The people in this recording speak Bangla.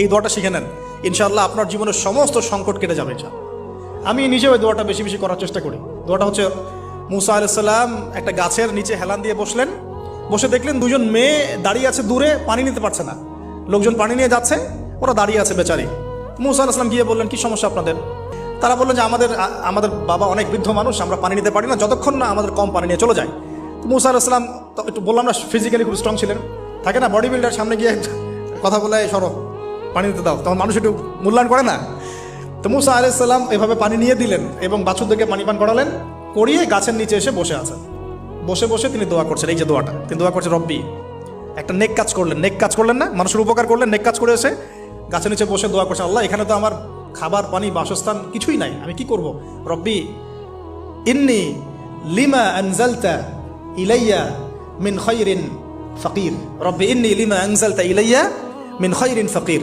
এই দোয়াটা শিখে নেন, ইনশাআল্লাহ আপনার জীবনের সমস্ত সংকট কেটে যাবে। আমি নিজেও এই দোয়াটা বেশি বেশি করার চেষ্টা করি। দোয়াটা হচ্ছে, মুসা আলাইহিস সালাম একটা গাছের নিচে হেলান দিয়ে বসলেন, বসে দেখলেন দুজন মেয়ে দাঁড়িয়ে আছে দূরে, পানি নিতে পারছে না, লোকজন পানি নিয়ে যাচ্ছে, ওরা দাঁড়িয়ে আছে বেচারি। মুসা আলাইহিস সালাম গিয়ে বললেন, কি সমস্যা আপনাদের? তারা বললেন যে আমাদের বাবা অনেক বৃদ্ধ মানুষ, আমরা পানি নিতে পারি না যতক্ষণ না আমাদের কম পানি নিয়ে চলে যায়। তো মুসা আলাইহিস সালাম তো একটু বললাম না, ফিজিক্যালি খুব স্ট্রং ছিলেন, থাকে না বডি বিল্ডার, সামনে গিয়ে কথা বলে সরো পানি দিতে দাও, তখন মানুষ একটু মূল্যায়ন করে না। তো মুসা আলাইহিস সালাম এভাবে পানি নিয়ে দিলেন এবং বাছুরদেরকে পানি পান করালেন, করিয়ে গাছের নিচে এসে বসে আছেন। বসে বসে তিনি দোয়া করছেন, এই যে দোয়াটা তিনি দোয়া করছেন, রব্বি, একটা নেক কাজ করলেন না, মানুষের উপকার করলেন, নেক কাজ করে এসে গাছের নিচে বসে দোয়া করছেন, আল্লাহ এখানে তো আমার খাবার পানি বাসস্থান কিছুই নাই, আমি কি করব? রব্বি ইন্নি লিমা আনজালতা ইলাইয়া মিন খায়রিন ফাকির, রব্বি ইন্নি লিমা আনজালতা ইলাইয়া মিন খায়রিন ফাকির।